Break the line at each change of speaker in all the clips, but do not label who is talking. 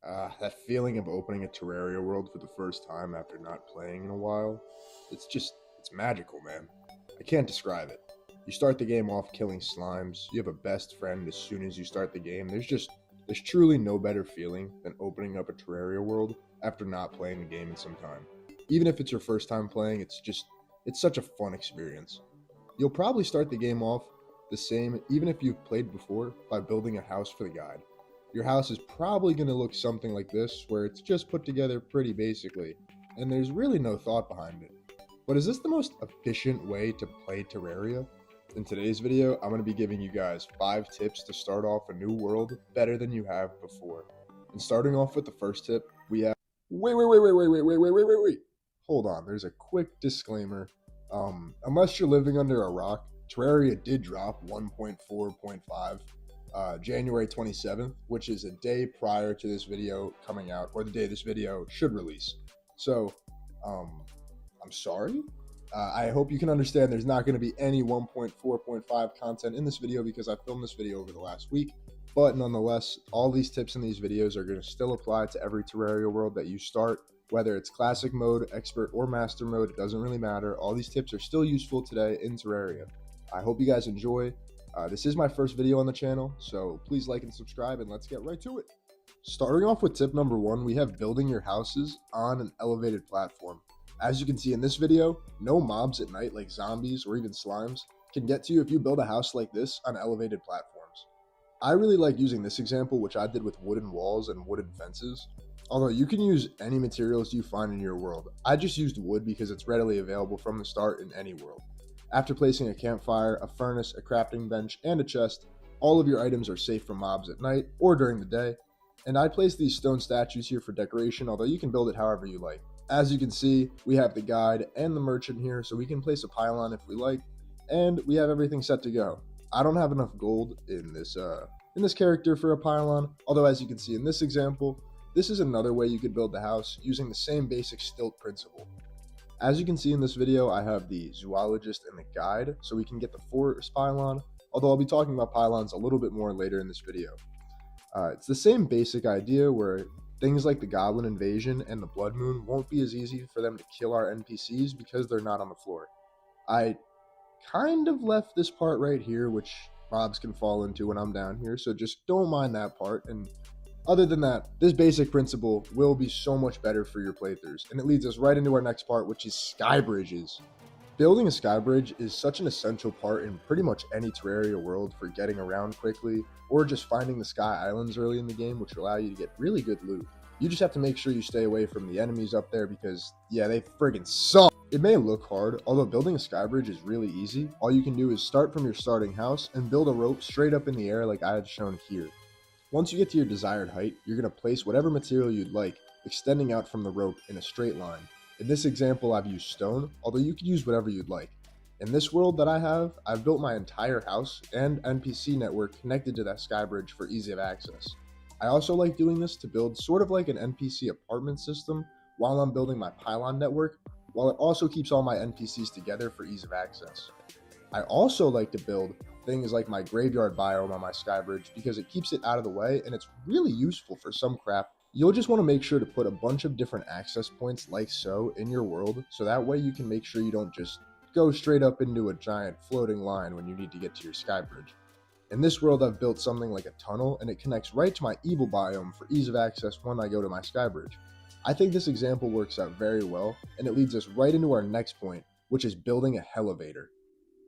That feeling of opening a Terraria world for the first time after not playing in a while, it's magical, man. I can't describe it. You start the game off killing slimes, you have a best friend as soon as you start the game. There's truly no better feeling than opening up a Terraria world after not playing the game in some time. Even if it's your first time playing, it's such a fun experience. You'll probably start the game off the same, even if you've played before, by building a house for the guide. Your house is probably going to look something like this, where it's just put together pretty basically, and there's really no thought behind it. But is this the most efficient way to play Terraria? In today's video, I'm going to be giving you guys 5 tips to start off a new world better than you have before. And starting off with the first tip, we have... Wait. Hold on, there's a quick disclaimer. Unless you're living under a rock, Terraria did drop 1.4.5 January 27th, which is a day prior to this video coming out, or the day this video should release. So, I'm sorry. I hope you can understand there's not going to be any 1.4.5 content in this video because I filmed this video over the last week. But nonetheless, all these tips in these videos are going to still apply to every Terraria world that you start, whether it's classic mode, expert, or master mode. It doesn't really matter. All these tips are still useful today in Terraria. I hope you guys enjoy. This is my first video on the channel, so please like and subscribe, and let's get right to it. Starting off with tip number 1, we have building your houses on an elevated platform. As you can see in this video, no mobs at night like zombies or even slimes can get to you if you build a house like this on elevated platforms. I really like using this example, which I did with wooden walls and wooden fences. Although you can use any materials you find in your world. I just used wood because it's readily available from the start in any world. After placing a campfire, a furnace, a crafting bench, and a chest, all of your items are safe from mobs at night or during the day. And I placed these stone statues here for decoration, although you can build it however you like. As you can see, we have the guide and the merchant here, so we can place a pylon if we like, and we have everything set to go. I don't have enough gold in this character for a pylon, although as you can see in this example, this is another way you could build the house using the same basic stilt principle. As you can see in this video, I have the zoologist and the guide, so we can get the forest pylon, although I'll be talking about pylons a little bit more later in this video. It's the same basic idea where things like the goblin invasion and the blood moon won't be as easy for them to kill our NPCs because they're not on the floor. I kind of left this part right here, which mobs can fall into when I'm down here, so just don't mind that part. And other than that, this basic principle will be so much better for your playthroughs, and it leads us right into our next part, which is sky bridges. Building a sky bridge is such an essential part in pretty much any Terraria world for getting around quickly, or just finding the sky islands early in the game, which will allow you to get really good loot. You just have to make sure you stay away from the enemies up there because, yeah, they friggin' suck. It may look hard, although building a sky bridge is really easy. All you can do is start from your starting house and build a rope straight up in the air like I had shown here. Once you get to your desired height, you're going to place whatever material you'd like, extending out from the rope in a straight line. In this example, I've used stone, although you could use whatever you'd like. In this world that I have, I've built my entire house and NPC network connected to that sky bridge for ease of access. I also like doing this to build sort of like an NPC apartment system while I'm building my pylon network, while it also keeps all my NPCs together for ease of access. I also like to build things like my graveyard biome on my sky bridge because it keeps it out of the way and it's really useful for some craft. You'll just want to make sure to put a bunch of different access points like so in your world, so that way you can make sure you don't just go straight up into a giant floating line when you need to get to your sky bridge. In this world, I've built something like a tunnel, and it connects right to my evil biome for ease of access when I go to my sky bridge. I think this example works out very well, and it leads us right into our next point, which is building a elevator.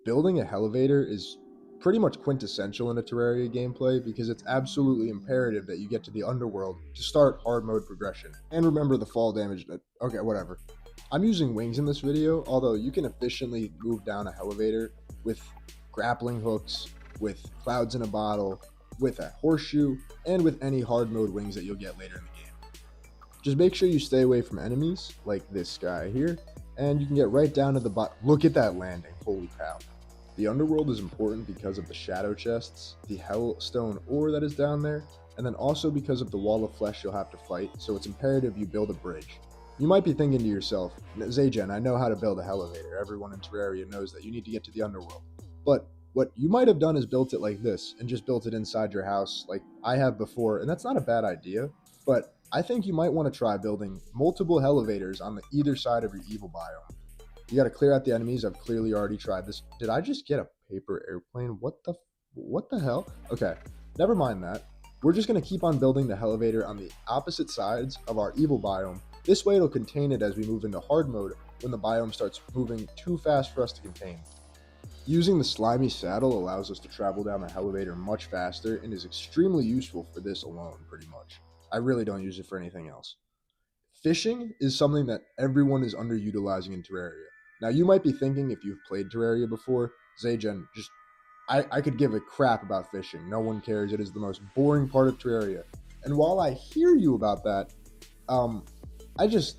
Building a elevator is pretty much quintessential in a Terraria gameplay because it's absolutely imperative that you get to the underworld to start hard mode progression. And remember the fall damage that... Okay, whatever. I'm using wings in this video, although you can efficiently move down a elevator with grappling hooks, with clouds in a bottle, with a horseshoe, and with any hard mode wings that you'll get later in the game. Just make sure you stay away from enemies, like this guy here, and you can get right down to the bottom. Look at that landing, holy cow. The underworld is important because of the shadow chests, the hellstone ore that is down there, and then also because of the wall of flesh you'll have to fight, so it's imperative you build a bridge. You might be thinking to yourself, Zagen, I know how to build a elevator. Everyone in Terraria knows that you need to get to the underworld. But what you might have done is built it like this, and just built it inside your house like I have before, and that's not a bad idea, but I think you might want to try building multiple elevators on the either side of your evil biome. You got to clear out the enemies. I've clearly already tried this. Did I just get a paper airplane? What the hell? Okay, never mind that. We're just going to keep on building the elevator on the opposite sides of our evil biome. This way it'll contain it as we move into hard mode when the biome starts moving too fast for us to contain. Using the slimy saddle allows us to travel down the elevator much faster and is extremely useful for this alone, pretty much. I really don't use it for anything else. Fishing is something that everyone is underutilizing in Terraria. Now, you might be thinking, if you've played Terraria before, Zagen, I could give a crap about fishing. No one cares. It is the most boring part of Terraria. And while I hear you about that, I just,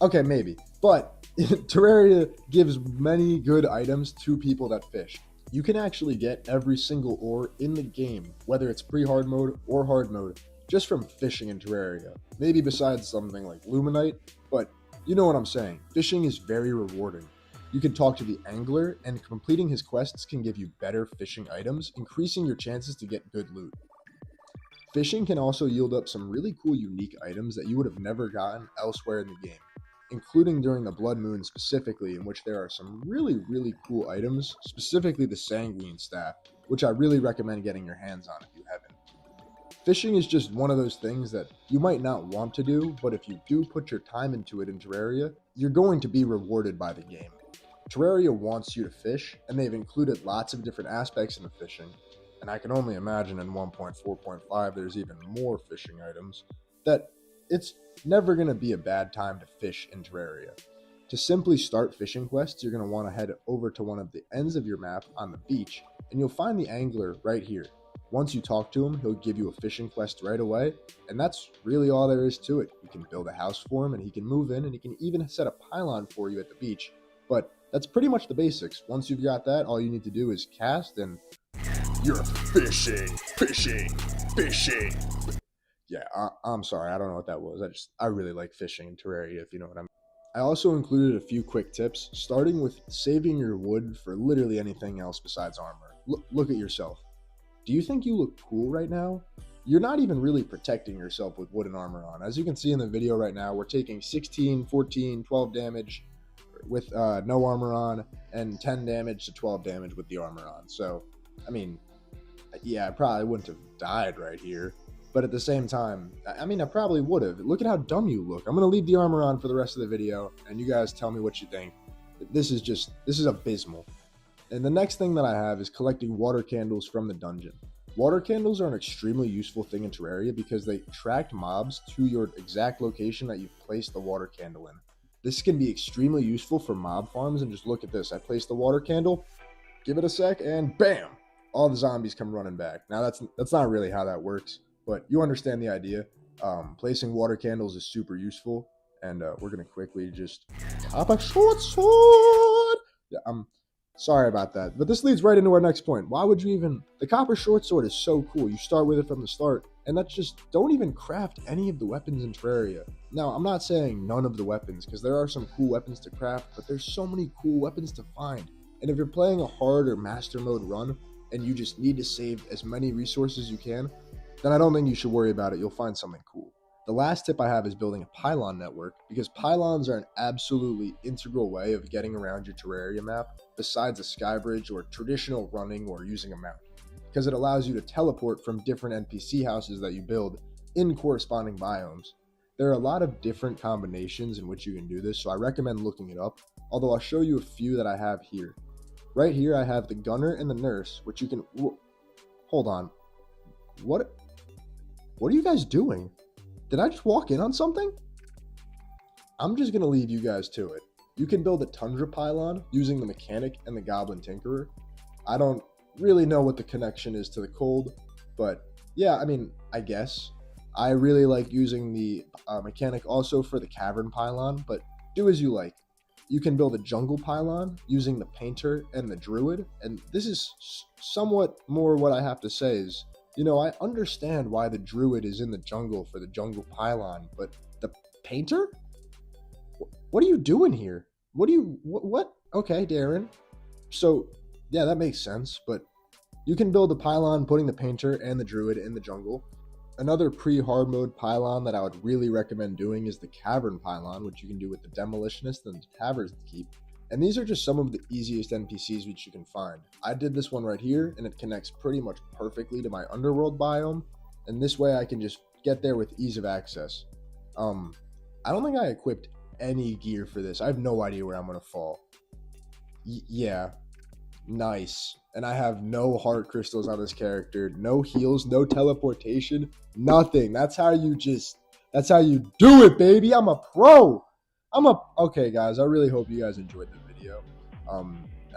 okay, maybe. But Terraria gives many good items to people that fish. You can actually get every single ore in the game, whether it's pre-hard mode or hard mode, just from fishing in Terraria. Maybe besides something like Luminite, but you know what I'm saying. Fishing is very rewarding. You can talk to the angler, and completing his quests can give you better fishing items, increasing your chances to get good loot. Fishing can also yield up some really cool unique items that you would have never gotten elsewhere in the game, including during the Blood Moon specifically, in which there are some really cool items, specifically the Sanguine Staff, which I really recommend getting your hands on if you haven't. Fishing is just one of those things that you might not want to do, but if you do put your time into it in Terraria, you're going to be rewarded by the game. Terraria wants you to fish, and they've included lots of different aspects in the fishing, and I can only imagine in 1.4.5 there's even more fishing items, that it's never going to be a bad time to fish in Terraria. To simply start fishing quests, you're going to want to head over to one of the ends of your map on the beach, and you'll find the angler right here. Once you talk to him, he'll give you a fishing quest right away, and that's really all there is to it. You can build a house for him, and he can move in, and he can even set a pylon for you at the beach. But that's pretty much the basics. Once you've got that, all you need to do is cast, and you're fishing. Yeah, I'm sorry, I don't know what that was. I really like fishing in Terraria, if you know what I mean. I also included a few quick tips, starting with saving your wood for literally anything else besides armor. Look at yourself. Do you think you look cool right now? You're not even really protecting yourself with wooden armor on. As you can see in the video right now, we're taking 16, 14, 12 damage with no armor on, and 10 damage to 12 damage with the armor on. So, I mean, yeah, I probably wouldn't have died right here. But at the same time, I mean, I probably would have. Look at how dumb you look. I'm going to leave the armor on for the rest of the video, and you guys tell me what you think. This is abysmal. And the next thing that I have is collecting water candles from the dungeon. Water candles are an extremely useful thing in Terraria because they attract mobs to your exact location that you've placed the water candle in. This can be extremely useful for mob farms, and just look at this. I placed the water candle, give it a sec, and bam! All the zombies come running back. Now that's not really how that works, but you understand the idea. Placing water candles is super useful, and we're gonna quickly just pop a short sword. Yeah, sorry about that, but this leads right into our next point. Why would you even... The copper short sword is so cool. You start with it from the start, and that's just... Don't even craft any of the weapons in Terraria. Now, I'm not saying none of the weapons, because there are some cool weapons to craft, but there's so many cool weapons to find. And if you're playing a hard or master mode run, and you just need to save as many resources as you can, then I don't think you should worry about it. You'll find something cool. The last tip I have is building a pylon network, because pylons are an absolutely integral way of getting around your Terraria map, besides a sky bridge or traditional running or using a mount, because it allows you to teleport from different NPC houses that you build in corresponding biomes. There are a lot of different combinations in which you can do this, so I recommend looking it up, although I'll show you a few that I have here. Right here I have the gunner and the nurse, which you can... Hold on. What are you guys doing? Did I just walk in on something? I'm just going to leave you guys to it. You can build a tundra pylon using the mechanic and the goblin tinkerer. I don't really know what the connection is to the cold, but yeah, I mean, I guess. I really like using the mechanic also for the cavern pylon, but do as you like. You can build a jungle pylon using the painter and the druid, and this is somewhat more what I have to say is, you know, I understand why the druid is in the jungle for the jungle pylon, but the painter? What are you doing here? What? Okay, Darren. So, yeah, that makes sense, but you can build a pylon putting the painter and the druid in the jungle. Another pre-hard mode pylon that I would really recommend doing is the cavern pylon, which you can do with the demolitionist and the tavern's keep. And these are just some of the easiest NPCs which you can find. I did this one right here, and it connects pretty much perfectly to my underworld biome, and this way I can just get there with ease of access. I don't think I equipped any gear for this. I have no idea where I'm gonna fall. Yeah, nice. And I have no heart crystals on this character, no heals, no teleportation, nothing. That's how you do it, baby. I'm a pro. Okay, guys. I really hope you guys enjoyed the video.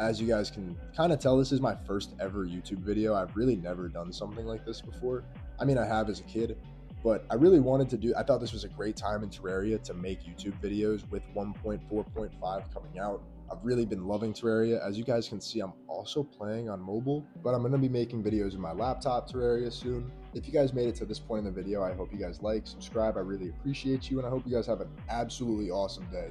As you guys can kind of tell, this is my first ever YouTube video. I've really never done something like this before. I mean, I have as a kid, but I really wanted to do. I thought this was a great time in Terraria to make YouTube videos with 1.4.5 coming out. I've really been loving Terraria. As you guys can see, I'm also playing on mobile, but I'm going to be making videos in my laptop Terraria soon. If you guys made it to this point in the video, I hope you guys like, subscribe. I really appreciate you, and I hope you guys have an absolutely awesome day.